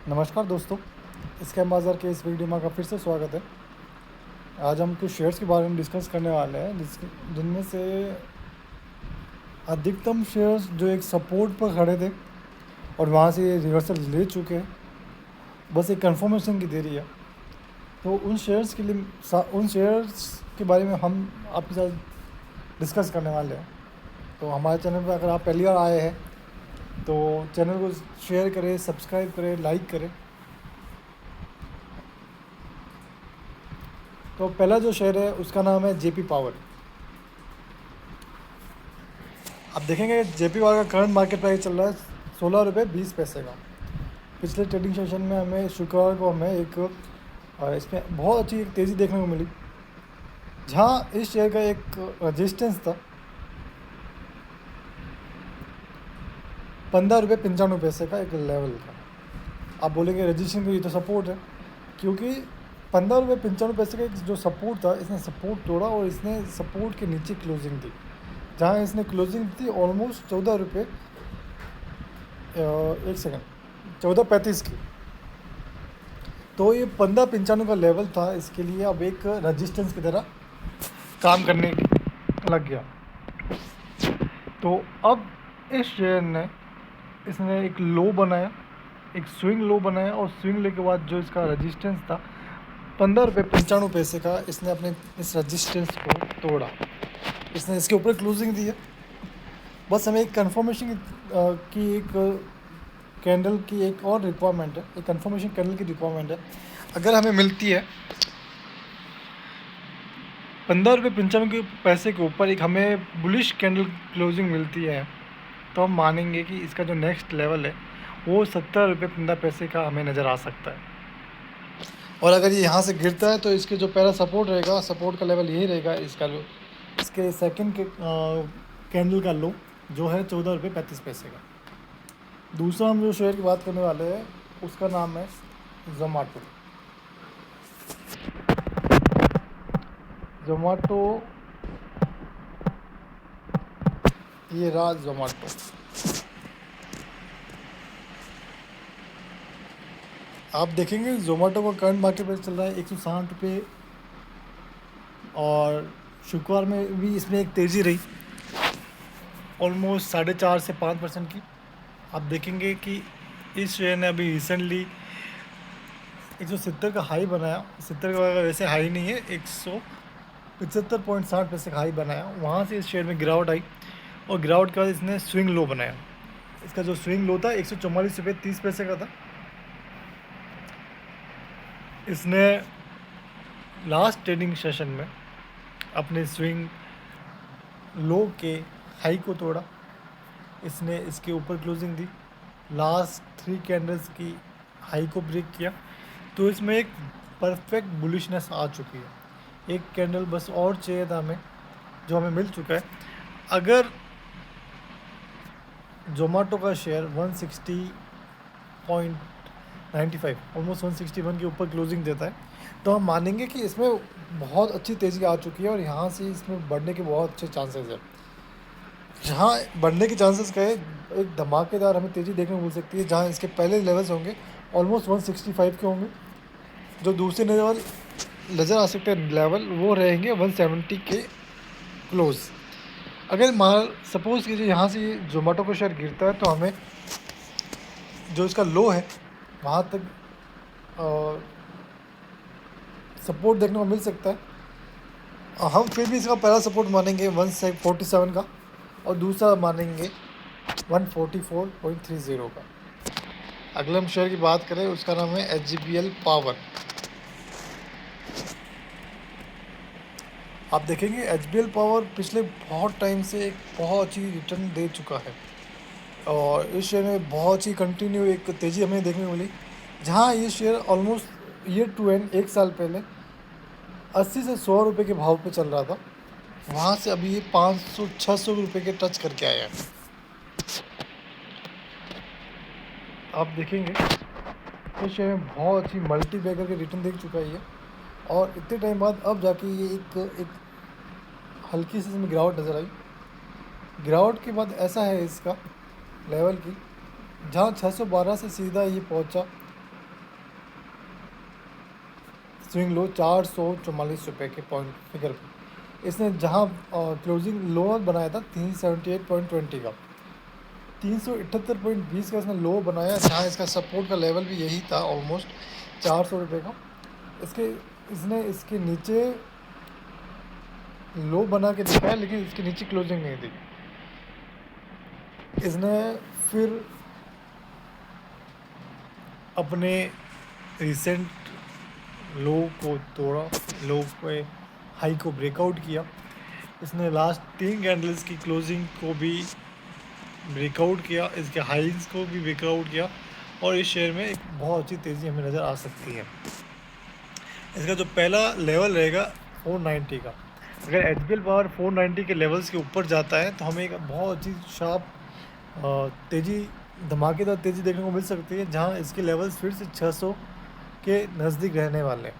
नमस्कार दोस्तों, स्कैम बाज़ार के इस वीडियो में आपका फिर से स्वागत है। आज हम कुछ शेयर्स के बारे में डिस्कस करने वाले हैं जिनमें से अधिकतम शेयर्स जो एक सपोर्ट पर खड़े थे और वहाँ से रिवर्सल ले चुके हैं, बस एक कंफर्मेशन की देरी है। तो उन शेयर्स के बारे में हम आपके साथ डिस्कस करने वाले हैं। तो हमारे चैनल पर अगर आप पहली बार आए हैं तो चैनल को शेयर करें, सब्सक्राइब करें, लाइक करें। तो पहला जो शेयर है उसका नाम है जेपी पावर। आप देखेंगे जेपी पावर का करंट मार्केट प्राइस चल रहा है 16 रुपये 20 पैसे का। पिछले ट्रेडिंग सेशन में हमें शुक्रवार को इसमें बहुत अच्छी एक तेज़ी देखने को मिली, जहाँ इस शेयर का एक रजिस्टेंस था 15 रुपये 95 पैसे का एक लेवल था। आप बोलेंगे रजिस्टेंस को, ये तो सपोर्ट है, क्योंकि 15 रुपये 95 पैसे का एक जो सपोर्ट था, इसने सपोर्ट तोड़ा और इसने सपोर्ट के नीचे क्लोजिंग दी, जहाँ इसने क्लोजिंग थी ऑलमोस्ट 14 रुपये 14.35 की। तो ये 15.95 का लेवल था, इसके लिए अब एक रजिस्टेंस की तरह काम करने लग गया। तो अब इस शेयर ने इसने एक लो बनाया, एक स्विंग लो बनाया, और स्विंग ले के बाद जो इसका रजिस्टेंस था 15 रुपये 95 पैसे का, इसने अपने इस रजिस्टेंस को तोड़ा। इसने इसके ऊपर क्लोजिंग दी है। बस हमें एक कंफर्मेशन की एक कैंडल की एक और रिक्वायरमेंट है, एक कंफर्मेशन कैंडल की रिक्वायरमेंट है। अगर हमें मिलती है 15 रुपये 95 पैसे के ऊपर एक हमें बुलिश कैंडल क्लोजिंग मिलती है, तो हम मानेंगे कि इसका जो नेक्स्ट लेवल है वो 17 रुपये 15 पैसे का हमें नज़र आ सकता है। और अगर ये यहाँ से गिरता है तो इसके जो पहला सपोर्ट रहेगा, सपोर्ट का लेवल यही रहेगा, इसके सेकंड के कैंडल का लो जो है 14 रुपये 35 पैसे का। दूसरा हम जो शेयर की बात करने वाले हैं उसका नाम है जोमेटो। ये रहा जोमेटो। आप देखेंगे जोमेटो का करंट मार्केट प्राइस चल रहा है 160 रुपये, और शुक्रवार में भी इसमें एक तेज़ी रही ऑलमोस्ट 4.5 से 5% की। आप देखेंगे कि इस शेयर ने अभी रिसेंटली 170 का हाई बनाया। 70 का वैसे हाई नहीं है, 175.60 पैसे का हाई बनाया। वहाँ से इस शेयर में गिरावट आई, और गिरावट के बाद इसने स्विंग लो बनाया। इसका जो स्विंग लो था 144 रुपये 30 पैसे का था। इसने लास्ट ट्रेडिंग सेशन में अपने स्विंग लो के हाई को तोड़ा, इसने इसके ऊपर क्लोजिंग दी, लास्ट 3 कैंडल्स की हाई को ब्रेक किया। तो इसमें एक परफेक्ट बुलिशनेस आ चुकी है। एक कैंडल बस और चाहिए था हमें, जो हमें मिल चुका है। अगर जोमेटो का शेयर 160.95 ऑलमोस्ट 161 के ऊपर क्लोजिंग देता है, तो हम मानेंगे कि इसमें बहुत अच्छी तेज़ी आ चुकी है और यहाँ से इसमें बढ़ने के बहुत अच्छे चांसेस है। जहाँ बढ़ने के चांसेस का है, एक धमाकेदार हमें तेज़ी देखने को मिल सकती है, जहाँ इसके पहले लेवल्स होंगे ऑलमोस्ट 165 के होंगे। जो दूसरे लेवल नज़र आ सकते हैं लेवल, वो रहेंगे 170 के क्लोज। अगर सपोज़ कीजिए यहाँ से जोमेटो का शेयर गिरता है, तो हमें जो इसका लो है वहाँ तक सपोर्ट देखने को मिल सकता है। हम फिर भी इसका पहला सपोर्ट मानेंगे 147 का, और दूसरा मानेंगे 144.30 का। अगले हम शेयर की बात करें, उसका नाम है HGPL पावर। आप देखेंगे HGPL पावर पिछले बहुत टाइम से एक बहुत अच्छी रिटर्न दे चुका है, और इस शेयर में बहुत ही कंटिन्यू एक तेज़ी हमें देखने को मिली, जहाँ ये share almost year to end एक साल पहले 80 से 100 रुपये के भाव पे चल रहा था। वहाँ से अभी ये 500-600 रुपये के टच करके आया है। आप देखेंगे इस शेयर में बहुत अच्छी मल्टी बैगर के रिटर्न देख चुका है ये, और इतने टाइम बाद अब जाके ये एक हल्की सी इसमें गिरावट नज़र आई। गिरावट के बाद ऐसा है इसका लेवल की, जहाँ 612 से सीधा ये पहुँचा स्विंग लो 444 रुपये के पॉइंट फिगर पे। इसने जहाँ क्लोजिंग लो बनाया था 378.20 का, 378.20 का इसने लो बनाया, जहाँ इसका सपोर्ट का लेवल भी यही था ऑलमोस्ट 400 रुपये का। इसने इसके नीचे लो बना के दिखाया, लेकिन इसके नीचे क्लोजिंग नहीं दी। इसने फिर अपने रिसेंट लो को तोड़ा, लो पे हाई को ब्रेकआउट किया। इसने लास्ट 3 कैंडल्स की क्लोजिंग को भी ब्रेकआउट किया, इसके हाइज को भी ब्रेकआउट किया, और इस शेयर में एक बहुत अच्छी तेज़ी हमें नज़र आ सकती है। इसका जो पहला लेवल रहेगा 490 का। अगर एच पावर 490 के लेवल्स के ऊपर जाता है तो हमें एक बहुत अच्छी शार्प तेज़ी, धमाकेदार तेज़ी देखने को मिल सकती है, जहां इसके लेवल्स फिर से 600 के नज़दीक रहने वाले हैं।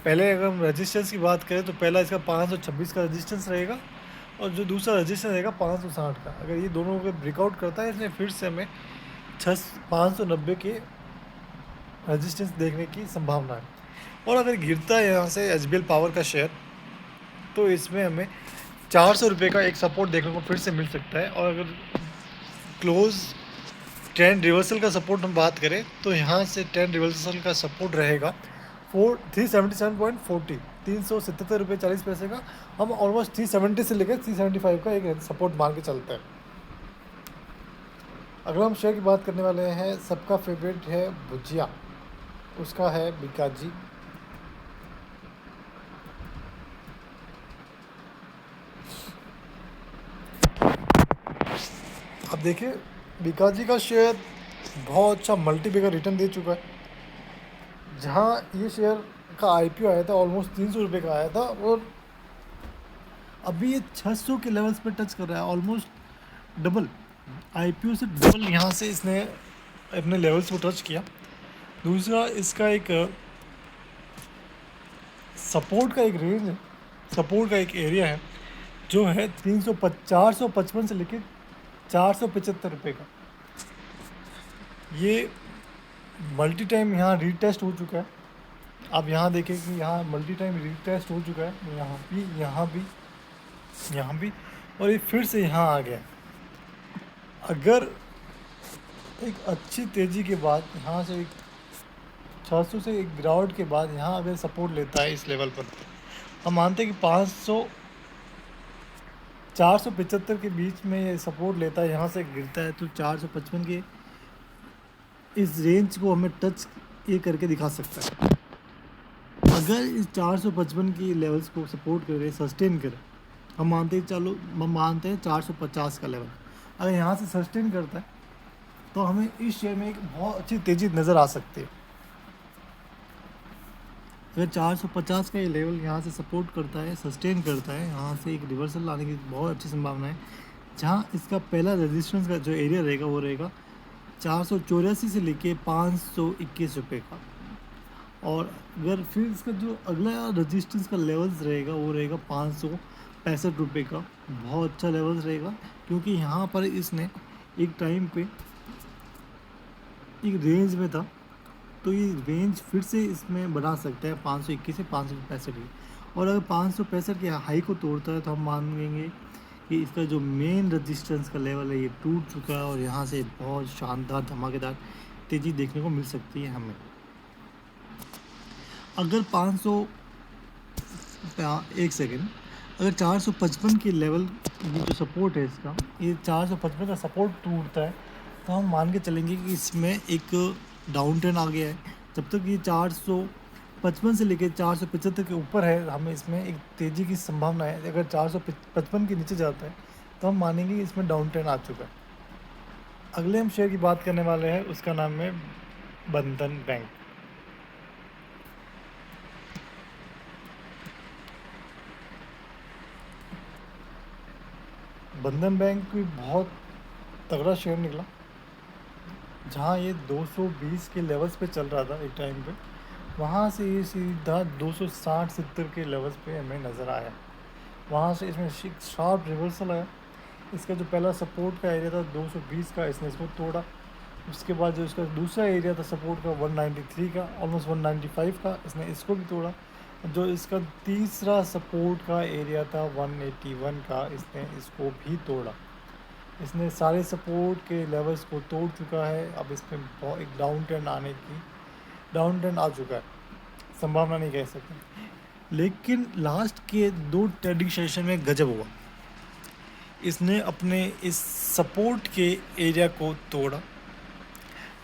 पहले अगर हम रजिस्टेंस की बात करें तो पहला इसका 526 का रजिस्टेंस रहेगा, और जो दूसरा रजिस्टेंस रहेगा 560 का। अगर ये दोनों को ब्रेकआउट करता है, इसमें फिर से हमें 590 के रजिस्टेंस देखने की संभावना है। और अगर गिरता है यहाँ से एच पावर का शेयर, तो इसमें हमें 400 रुपये का एक सपोर्ट देखने को फिर से मिल सकता है। और अगर क्लोज ट्रेंड रिवर्सल का सपोर्ट हम बात करें तो यहाँ से ट्रेंड रिवर्सल का सपोर्ट रहेगा 377.40, 377 रुपये 40 पैसे का। हम ऑलमोस्ट 370 से लेकर 375 का एक सपोर्ट मान के चलते हैं। अगला हम शेयर की बात करने वाले हैं, सबका फेवरेट है भुजिया, उसका है बीकाजी। अब देखिए बीकाजी का शेयर बहुत अच्छा मल्टीपल का रिटर्न दे चुका है। जहाँ ये शेयर का आईपीओ आया था ऑलमोस्ट 300 रुपये का आया था, और अभी ये 600 के लेवल्स पे टच कर रहा है, ऑलमोस्ट डबल आईपीओ से डबल यहाँ से इसने अपने लेवल्स को टच किया। दूसरा इसका एक सपोर्ट का एक रेंज है, सपोर्ट का एक एरिया है जो है 455 से लेकर 475 रुपये का। ये मल्टी टाइम यहाँ रीटेस्ट हो चुका है। आप यहाँ देखें कि यहाँ मल्टी टाइम रीटेस्ट हो चुका है, यहाँ भी, यहाँ भी, यहाँ भी, और ये फिर से यहाँ आ गया। अगर एक अच्छी तेज़ी के बाद यहाँ से 600 से एक गिरावट के बाद यहाँ अगर सपोर्ट लेता है इस लेवल पर, हम मानते हैं कि 475 के बीच में ये सपोर्ट लेता है, यहाँ से गिरता है तो 455 के इस रेंज को हमें टच ये करके दिखा सकता है। अगर इस 455 की लेवल्स को सपोर्ट करे, सस्टेन करे, हम मानते हैं 450 का लेवल अगर यहाँ से सस्टेन करता है तो हमें इस शेयर में एक बहुत अच्छी तेज़ी नज़र आ सकती है। अगर 450 का ये लेवल यहाँ से सपोर्ट करता है, सस्टेन करता है, यहाँ से एक रिवर्सल लाने की बहुत अच्छी संभावना है। जहाँ इसका पहला रेजिस्टेंस का जो एरिया रहेगा वो रहेगा 484 से लेके 521 रुपये का। और अगर फिर इसका जो अगला रेजिस्टेंस का लेवल्स रहेगा वो रहेगा 565 रुपये का। बहुत अच्छा लेवल्स रहेगा, क्योंकि यहाँ पर इसने एक टाइम पे एक रेंज में था, तो ये रेंज फिर से इसमें बना सकता है 521 से 565 की। और अगर 565 के हाई को तोड़ता है तो हम मानेंगे कि इसका जो मेन रेजिस्टेंस का लेवल है ये टूट चुका है, और यहाँ से बहुत शानदार धमाकेदार तेज़ी देखने को मिल सकती है हमें। अगर 455 के लेवल ये जो सपोर्ट है इसका, ये 455 का सपोर्ट टूटता है तो हम मान के चलेंगे कि इसमें एक डाउन ट्रेंड आ गया है। जब तक ये 455 से लेकर 475 के ऊपर है, हमें इसमें एक तेज़ी की संभावना है। अगर 455 के नीचे जाता है तो हम मानेंगे कि इसमें डाउन ट्रेंड आ चुका है। अगले हम शेयर की बात करने वाले हैं, उसका नाम है बंधन बैंक। बंधन बैंक भी बहुत तगड़ा शेयर निकला, जहाँ ये 220 के लेवल्स पे चल रहा था एक टाइम पे, वहाँ से ये सीधा 260-70 के लेवल्स पे हमें नज़र आया। वहाँ से इसमें शार्प रिवर्सल आया। इसका जो पहला सपोर्ट का एरिया था 220 का, इसने इसको तोड़ा, उसके बाद जो इसका दूसरा एरिया था सपोर्ट का 193 का, ऑलमोस्ट 195 का, इसने इसको भी तोड़ा। जो इसका तीसरा सपोर्ट का एरिया था 181 का, इसने इसको भी तोड़ा। इसने सारे सपोर्ट के लेवल्स को तोड़ चुका है। अब इसमें एक डाउन ट्रेंड आने की डाउन ट्रेंड आ चुका है, संभावना नहीं कह सकते। लेकिन लास्ट के 2 ट्रेडिंग सेशन में गजब हुआ। इसने अपने इस सपोर्ट के एरिया को तोड़ा,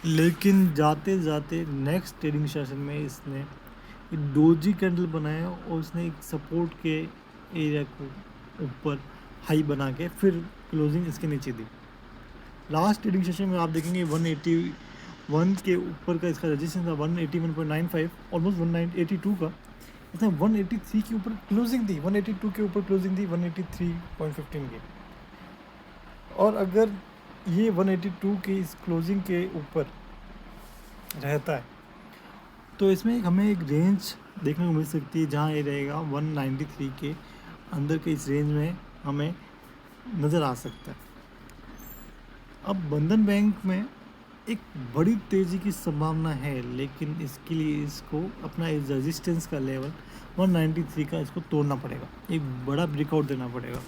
लेकिन जाते जाते नेक्स्ट ट्रेडिंग सेशन में इसने एक डोजी कैंडल बनाया और उसने एक सपोर्ट के एरिया को ऊपर हाई बना के फिर क्लोजिंग इसके नीचे दी। लास्ट ट्रेडिंग सेशन में आप देखेंगे 181 के ऊपर का इसका रजिस्टेंस था 181.95, ऑलमोस्ट 182 का। इसने 183 के ऊपर क्लोजिंग दी, 182 के ऊपर क्लोजिंग दी 183.15 की। और अगर ये 182 के इस क्लोजिंग के ऊपर रहता है तो इसमें हमें एक रेंज देखने को मिल सकती है, जहाँ ये रहेगा 193 के अंदर के इस रेंज में हमें नज़र आ सकता है। अब बंधन बैंक में एक बड़ी तेज़ी की संभावना है, लेकिन इसके लिए इसको अपना इस रेजिस्टेंस का लेवल 193 का इसको तोड़ना पड़ेगा, एक बड़ा ब्रेकआउट देना पड़ेगा।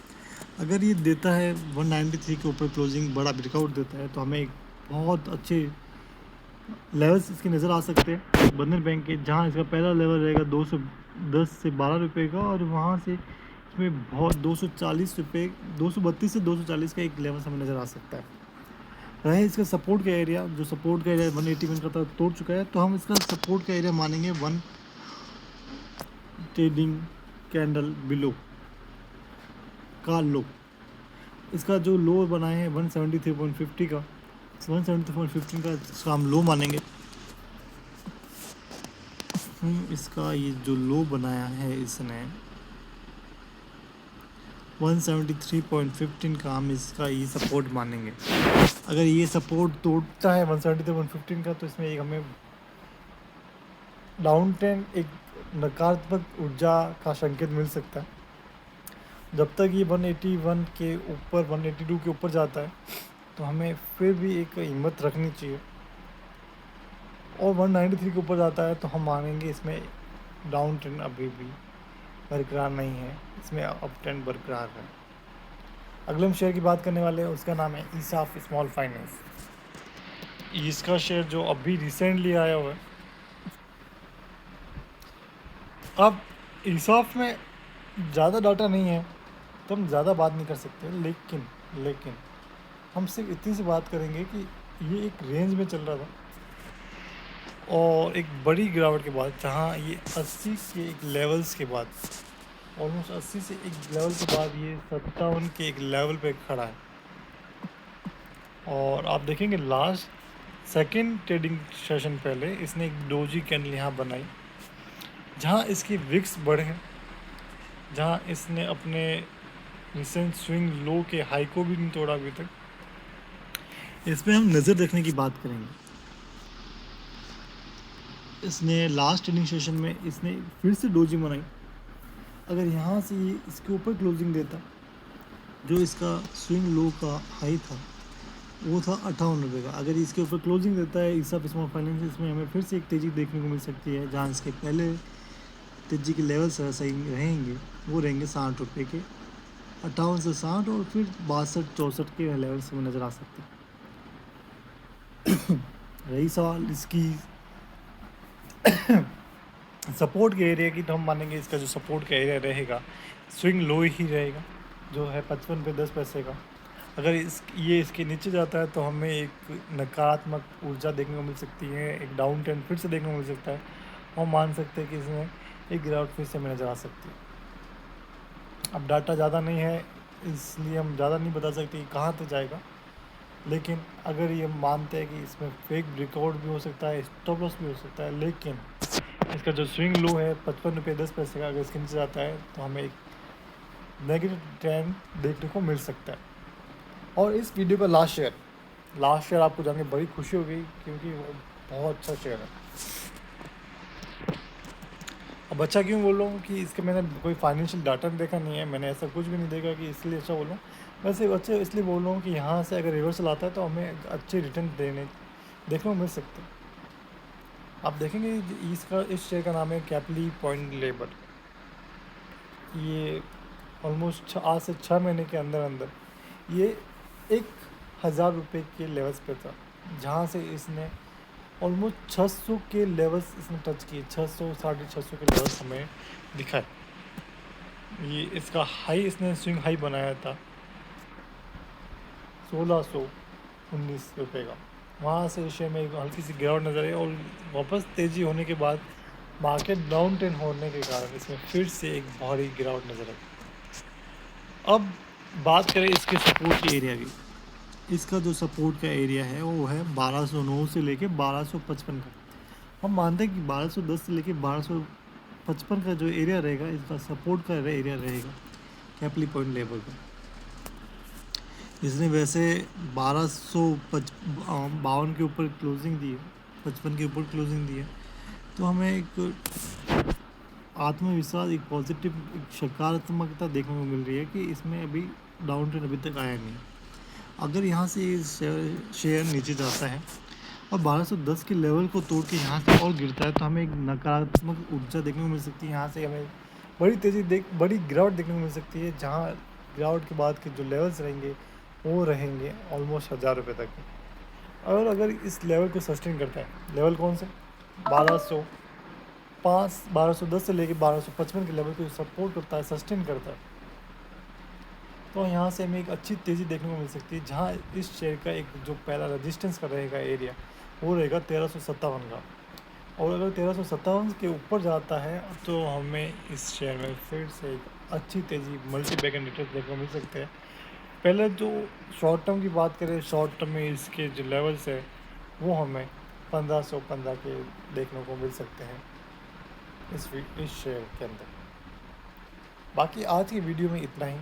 अगर ये देता है 193 के ऊपर क्लोजिंग बड़ा ब्रेकआउट देता है तो हमें एक बहुत अच्छे लेवल्स इसके नज़र आ सकते हैं बंधन बैंक के, जहाँ इसका पहला लेवल रहेगा 210 से 12 रुपये का, और वहाँ से इसमें बहुत 240 रुपये, 232 से 240 का एक लेवल हमें नज़र आ सकता है। रहे इसका सपोर्ट का एरिया, जो सपोर्ट का एरिया 181 का था तोड़ चुका है, तो हम इसका सपोर्ट का एरिया मानेंगे 1 ट्रेडिंग कैंडल बिलो का लो। इसका जो लो बनाए हैं 173.50 का, 173.15 का इसका हम लो मानेंगे। इसका ये जो लो बनाया है इसने 173.15 का, हम इसका ये सपोर्ट मानेंगे। अगर ये सपोर्ट तोड़ता है 173.15 का तो इसमें एक हमें डाउन ट्रेंड, एक नकारात्मक ऊर्जा का संकेत मिल सकता है। जब तक ये 181 के ऊपर 182 के ऊपर जाता है तो हमें फिर भी एक हिम्मत रखनी चाहिए, और 193 के ऊपर जाता है तो हम मानेंगे इसमें डाउन ट्रेंड अभी भी बरकरार नहीं है, इसमें अप ट्रेंड बरकरार है। अगले हम शेयर की बात करने वाले हैं, उसका नाम है ईसाफ स्मॉल फाइनेंस। इसका शेयर जो अभी रिसेंटली आया हुआ है। अब ईसाफ में ज़्यादा डाटा नहीं है तो हम ज़्यादा बात नहीं कर सकते, लेकिन हम सिर्फ इतनी सी बात करेंगे कि ये एक रेंज में चल रहा था और एक बड़ी गिरावट के बाद, जहाँ ये 80 के एक लेवल्स के बाद, ऑलमोस्ट 80 से एक लेवल के बाद ये 57 के एक लेवल पे खड़ा है। और आप देखेंगे लास्ट सेकंड ट्रेडिंग सेशन पहले इसने एक डोजी कैंडल यहाँ बनाई, जहाँ इसकी विक्स बढ़े हैं, जहाँ इसने अपने रिसेंट स्विंग लो के हाई को भी नहीं तोड़ा अभी तक। इसमें हम नज़र रखने की बात करेंगे। इसने लास्ट ट्रेडिंग सेशन में इसने फिर से डोजी बनाई। अगर यहाँ से ये इसके ऊपर क्लोजिंग देता, जो इसका स्विंग लो का हाई था वो था 58 रुपये का, अगर इसके ऊपर क्लोजिंग देता है ईसाफ स्मॉल फाइनेंस, इसमें हमें फिर से एक तेज़ी देखने को मिल सकती है, जहाँ इसके पहले तेज़ी के लेवल सही रहेंगे, वो रहेंगे 60 रुपये के, 58 से 60, और फिर 62-64 के लेवल से नज़र आ सकते हैं। रही सवाल इसकी सपोर्ट के एरिया की, तो हम मानेंगे इसका जो सपोर्ट का एरिया रहेगा स्विंग लो ही रहेगा, जो है 55 पे 10 पैसे का। अगर ये इसके नीचे जाता है तो हमें एक नकारात्मक ऊर्जा देखने को मिल सकती है, एक डाउन ट्रेंड फिर से देखने को मिल सकता है। हम मान सकते हैं कि इसमें एक गिरावट फिर से हमें नज़र आ सकती है। अब डाटा ज़्यादा नहीं है इसलिए हम ज़्यादा नहीं बता सकते कि कहाँ तक जाएगा, लेकिन अगर ये मानते हैं कि इसमें फेक ब्रेकआउट भी हो सकता है, स्टॉप लॉस भी हो सकता है, लेकिन इसका जो स्विंग लो है 55 रुपये 10 पैसे का, अगर इसके नीचे जाता है तो हमें एक नेगेटिव ट्रेंड देखने को मिल सकता है। और इस वीडियो का लास्ट शेयर आपको जान के बड़ी खुशी हो गई, क्योंकि वो बहुत अच्छा शेयर है। अब अच्छा क्यों बोल रहा हूँ कि इसके मैंने कोई फाइनेंशियल डाटा देखा नहीं है, मैंने ऐसा कुछ भी नहीं देखा कि इसलिए अच्छा बोल रहा हूँ। वैसे अच्छा इसलिए बोल रहा हूँ कि यहाँ से अगर रिवर्सल आता है तो हमें अच्छे रिटर्न देखने को मिल सकते हैं। आप देखेंगे इसका इस शेयर का नाम है कैपली पॉइंट लेबर। ये ऑलमोस्ट आज से 6 महीने के अंदर अंदर ये 1,000 रुपये के लेवल्स पे था, जहाँ से इसने ऑलमोस्ट 600 के लेवल्स इसने टच किए। 600 650 के लेवल्स हमें दिखाए। ये इसका हाई इसने स्विंग हाई बनाया था 1,619 रुपये का। वहाँ से इस शेयर में एक हल्की सी गिरावट नज़र आई और वापस तेज़ी होने के बाद मार्केट डाउन ट्रेंड होने के कारण इसमें फिर से एक भारी गिरावट नज़र आई। अब बात करें इसके सपोर्ट के एरिया की। इसका जो सपोर्ट का एरिया है वो है 1209 से लेके 1255 का। हम मानते हैं कि 1210 से लेके 1255 का जो एरिया रहेगा इसका सपोर्ट का एरिया रहेगा कैपली पॉइंट लेवल का। इसने वैसे 1252 के ऊपर क्लोजिंग दी है, 55 के ऊपर क्लोजिंग दी है, तो हमें एक आत्मविश्वास, एक पॉजिटिव, एक सकारात्मकता देखने को मिल रही है कि इसमें अभी डाउन ट्रेंड अभी तक आया नहीं। अगर यहाँ से शेयर नीचे जाता है और 1210 के लेवल को तोड़ के यहाँ से और गिरता है तो हमें एक नकारात्मक ऊर्जा देखने को मिल सकती है। यहाँ से हमें बड़ी गिरावट देखने को मिल सकती है, जहाँ गिरावट के बाद के जो लेवल्स रहेंगे वो रहेंगे ऑलमोस्ट 1,000 रुपये तक के। और अगर इस लेवल को सस्टेन करता है, लेवल कौन से 1210 से लेके 1255 के लेवल को सपोर्ट करता है, सस्टेन करता है, तो यहाँ से हमें एक अच्छी तेज़ी देखने को मिल सकती है। जहाँ इस शेयर का एक जो पहला रेजिस्टेंस का रहेगा एरिया वो रहेगा 1357 का, और अगर 1357 के ऊपर जाता है तो हमें इस शेयर में फिर से एक अच्छी तेज़ी मल्टी बैग इंडिकेटर्स देखने को मिल सकते हैं। पहले जो शॉर्ट टर्म की बात करें, शॉर्ट टर्म में इसके जो लेवल्स है वो हमें 1515 के देखने को मिल सकते हैं इस शेयर के अंदर। बाकी आज की वीडियो में इतना ही।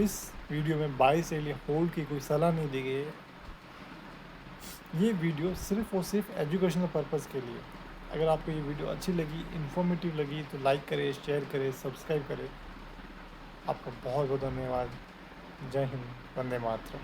इस वीडियो में बाय सेल या होल्ड की कोई सलाह नहीं दी गई है। ये वीडियो सिर्फ और सिर्फ एजुकेशनल पर्पज़ के लिए। अगर आपको ये वीडियो अच्छी लगी, इन्फॉर्मेटिव लगी तो लाइक करें, शेयर करें, सब्सक्राइब करें। आपका बहुत बहुत धन्यवाद। जय हिंद, वंदे मातरम।